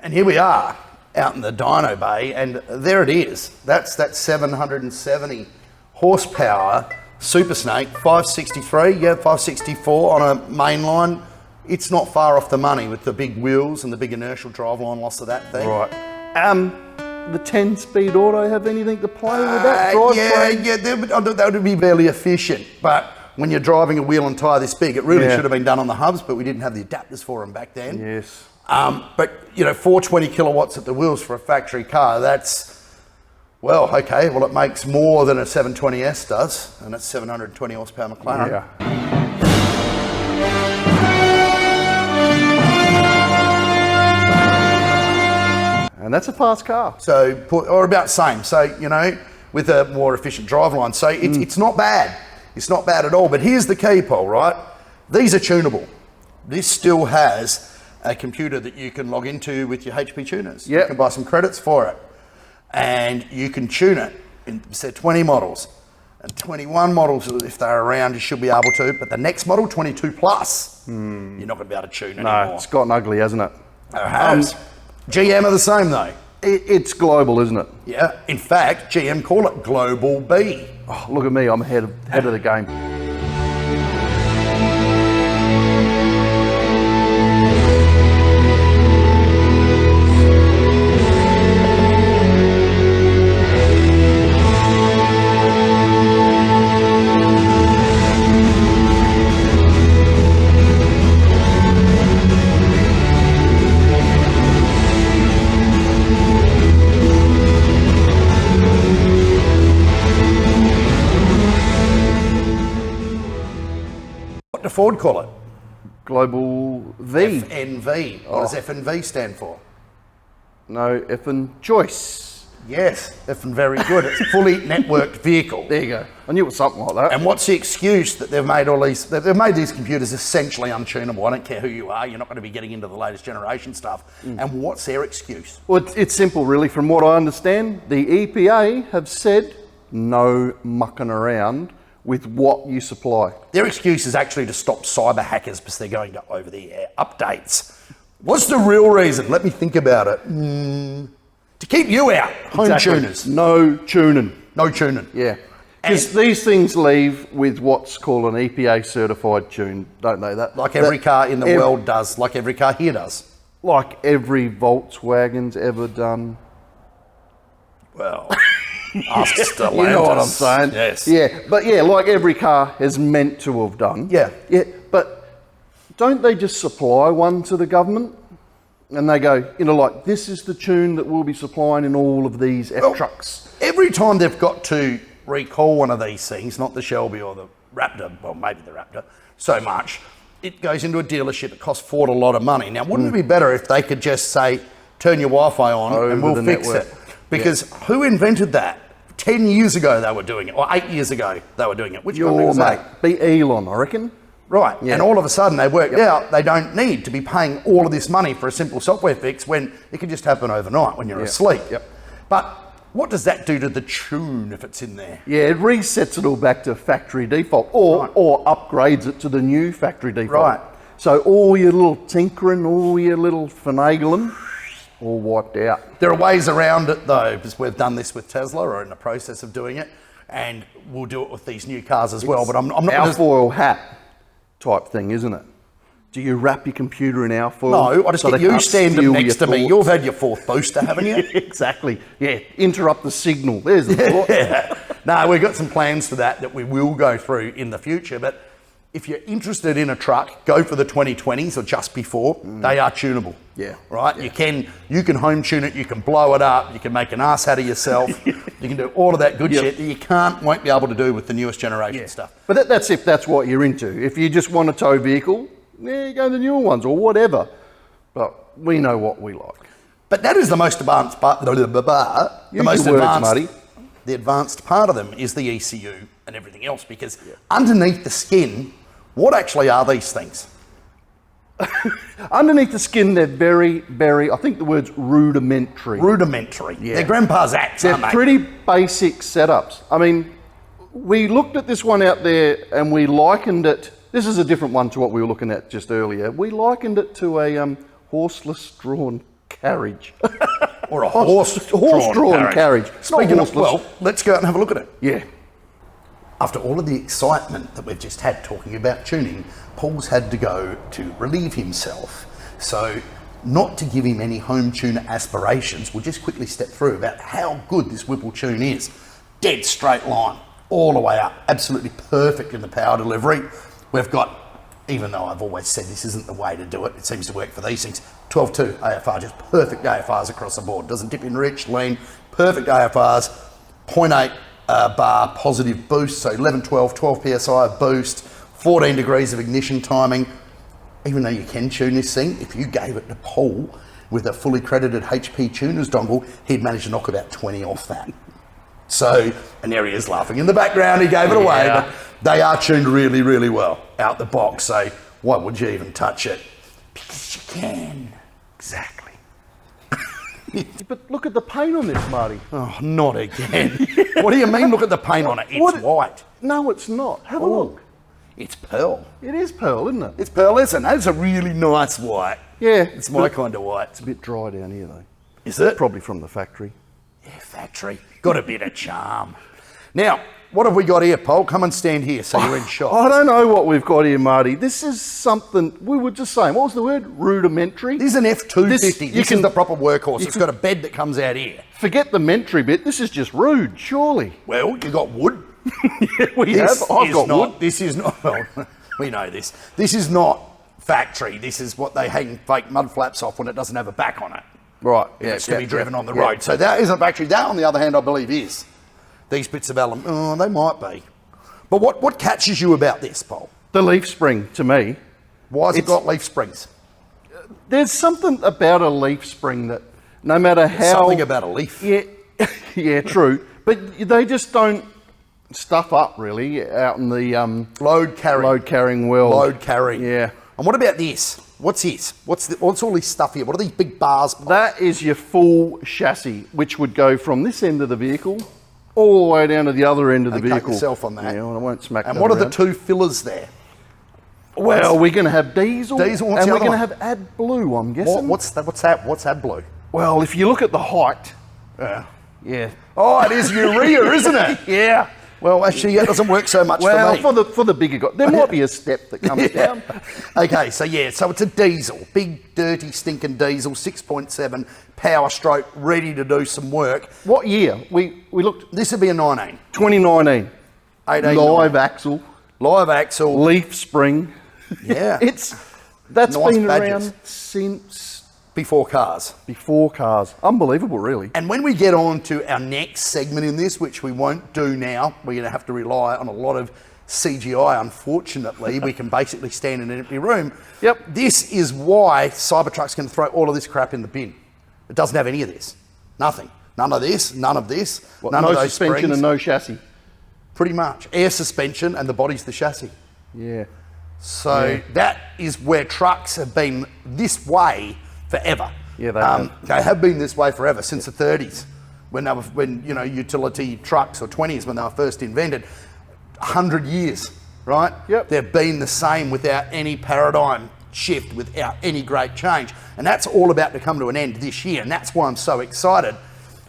And here we are out in the dyno bay, and there it is. That's that 770 horsepower Super Snake 563, 564 on a main line. It's not far off the money with the big wheels and the big inertial driveline loss of that thing. Right. The 10-speed auto have anything to play with that? That would be barely efficient. But when you're driving a wheel and tyre this big, it really should have been done on the hubs, but we didn't have the adapters for them back then. Yes. But 420 kilowatts at the wheels for a factory car, that's, well, okay, well, it makes more than a 720S does, and it's 720 horsepower McLaren. Yeah. And that's a fast car. So, or about the same. So, with a more efficient driveline. So it's not bad. It's not bad at all. But here's the key, Paul, right? These are tunable. This still has a computer that you can log into with your HP tuners. Yep. You can buy some credits for it. And you can tune it in, say, 20 models. And 21 models, if they're around, you should be able to. But the next model, 22 plus, you're not going to be able to tune anymore. No, it's gotten ugly, hasn't it? It has. GM are the same, though. It's global, isn't it? Yeah. In fact, GM call it Global B. Oh, look at me, I'm ahead of the game. What do Ford call it? Global V. FNV. What does FNV stand for? No, effing choice. Yes, effing very good. It's a fully networked vehicle. There you go. I knew it was something like that. And what's the excuse that they've made all these? They've made these computers essentially untunable. I don't care who you are. You're not going to be getting into the latest generation stuff. And what's their excuse? Well, it's simple, really. From what I understand, the EPA have said no mucking around with what you supply. Their excuse is actually to stop cyber hackers because they're going to over-the-air updates. What's the real reason? Let me think about it. To keep you out, home tuners. No tuning. No tuning. Yeah. Because these things leave with what's called an EPA certified tune, don't they? Like every car in the world does, like every car here does. Like every Volkswagen's ever done. Well, ask Stellantis. You know what I'm saying? Yes. Yeah, but yeah, like every car is meant to have done. Yeah. Yeah, but don't they just supply one to the government? And they go, like, this is the tune that we'll be supplying in all of these F-trucks. Every time they've got to recall one of these things, not the Shelby or the Raptor, well, maybe the Raptor, so much, it goes into a dealership. It costs Ford a lot of money. Now, wouldn't it be better if they could just say, turn your Wi-Fi on and we'll fix it? Because who invented that? 10 years ago they were doing it, or 8 years ago they were doing it. Which company was that? Be Elon, I reckon. Right, and all of a sudden they worked out they don't need to be paying all of this money for a simple software fix when it can just happen overnight when you're asleep. But what does that do to the tune if it's in there? Yeah, it resets it all back to factory default or upgrades it to the new factory default. Right. So all your little tinkering, all your little finagling, all wiped out. There are ways around it though, because we've done this with Tesla or in the process of doing it, and we'll do it with these new cars as well. But I'm not alfoil hat type thing, isn't it? Do you wrap your computer in alfoil? No, I just get you standing next to me. You've had your fourth booster, haven't you? Exactly. Yeah, interrupt the signal. There's the thought. No, we've got some plans for that we will go through in the future. But if you're interested in a truck, go for the 2020s or just before. They are tunable. Yeah. Right? Yeah. You can home tune it, you can blow it up, you can make an ass out of yourself, you can do all of that good shit that you won't be able to do with the newest generation stuff. But that's if that's what you're into. If you just want a tow vehicle, you go the newer ones or whatever. But we know what we like. But that is the most advanced part. The advanced part of them is the ECU and everything else, because underneath the skin, what actually are these things? Underneath the skin, they're very, very, I think the word's rudimentary. Rudimentary. Yeah. They're grandpa's acts, aren't they? They're pretty basic setups. I mean, we looked at this one out there and we likened it, this is a different one to what we were looking at just earlier. We likened it to a horseless drawn carriage. Or a horse-drawn carriage. It's not Speaking of, horseless. well, let's go out and have a look at it. Yeah. After all of the excitement that we've just had talking about tuning, Paul's had to go to relieve himself. So, not to give him any home tuner aspirations, we'll just quickly step through about how good this Whipple tune is. Dead straight line, all the way up, absolutely perfect in the power delivery. We've got, even though I've always said this isn't the way to do it, it seems to work for these things, 12.2 AFR, just perfect AFRs across the board. Doesn't dip in rich, lean, perfect AFRs, 0.8 bar positive boost, so 11, 12 PSI of boost, 14 degrees of ignition timing. Even though you can tune this thing, if you gave it to Paul with a fully credited HP tuners dongle, he'd manage to knock about 20 off that. So, and there he is laughing in the background, he gave it away, but they are tuned really, really well out the box, so why would you even touch it? Because you can. Exactly. But look at the paint on this, Marty. Oh, not again. What do you mean, look at the paint on it? It's white. No, it's not. Have a look. It's pearl. It is pearl, isn't it? It's pearl, isn't it? It's a really nice white. Yeah. It's my kind of white. It's a bit dry down here, though. Is it? Probably from the factory. Yeah, factory. Got a bit of charm. Now, what have we got here, Paul? Come and stand here so you're in shot. I don't know what we've got here, Marty. This is something, we were just saying, what was the word? Rudimentary? This is an F250. This is the proper workhorse. It's can- got a bed that comes out here. Forget the mentary bit. This is just rude, surely. Well, you got wood. Yeah, we have. I've got wood. This is not, well, we know this. This is not factory. This is what they hang fake mud flaps off when it doesn't have a back on it. Right. It's to be driven on the road. So that isn't factory. That, on the other hand, I believe is. These bits of aluminium, oh, they might be. But what catches you about this, Paul? The leaf spring, to me. Why has it got leaf springs? There's something about a leaf spring that no matter how... Something about a leaf. Yeah, yeah, true. But they just don't stuff up, really, out in the... Load carrying world. Load carrying. Yeah. And what about this? What's this? What's all this stuff here? What are these big bars, Paul? That is your full chassis, which would go from this end of the vehicle all the way down to the other end of the vehicle. Take yourself on that. Yeah, well, I won't smack And that what are the around. two fillers there? Well, we're going to have diesel, Diesel, what's and the we're other going to one? have AdBlue, I'm guessing. What's that? What's AdBlue? Well, if you look at the height, yeah. Oh, it is urea, isn't it? yeah. Well, actually, that doesn't work so much Well, for me. for the bigger guy, there might be a step that comes down. Okay, so it's a diesel, big, dirty, stinking diesel, 6.7 power stroke, ready to do some work. What year? We looked. This would be a 19. 2019. 18. Live axle, Live axle. leaf spring. Yeah. That's Nice been badges. around since Before cars. before cars. Unbelievable, really. And when we get on to our next segment in this, which we won't do now, we're going to have to rely on a lot of CGI, unfortunately. We can basically stand in an empty room. Yep. This is why Cybertruck's going to throw all of this crap in the bin. It doesn't have any of this. Nothing. None of this, none of this, What, none no of those suspension springs. and no chassis. Pretty much. Air suspension and the body's the chassis. Yeah. So that is where trucks have been this way forever. Yeah, they have. They have been this way forever since the 30s, when utility trucks, or 20s when they were first invented. 100 years, right? Yep. They've been the same without any paradigm shift, without any great change, and that's all about to come to an end this year, and that's why I'm so excited.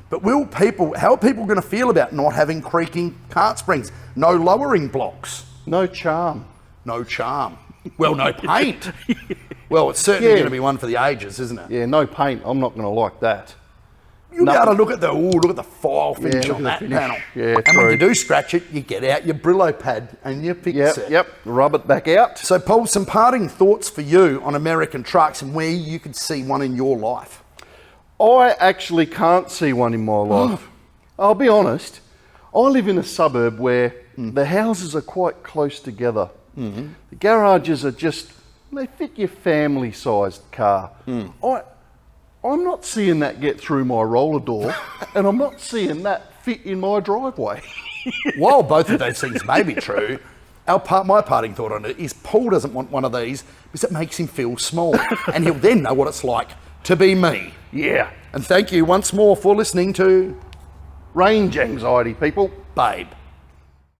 But how are people going to feel about not having creaking cart springs, no lowering blocks, No charm. no charm? Well, no paint. Well, it's certainly going to be one for the ages, isn't it? Yeah, no paint. I'm not going to like that. You got to look at the file finish look on at that the finish. panel. Yeah, and true. when you do scratch it, you get out your Brillo pad and you fix it. Yep. Rub it back out. So, Paul, some parting thoughts for you on American trucks and where you could see one in your life. I actually can't see one in my life. I'll be honest. I live in a suburb where the houses are quite close together. Mm-hmm. The garages are they fit your family-sized car. I'm not seeing that get through my roller door, and I'm not seeing that fit in my driveway. While both of those things may be true, my parting thought on it is Paul doesn't want one of these because it makes him feel small, and he'll then know what it's like to be me. Yeah. And thank you once more for listening to Range anxiety, people. Babe.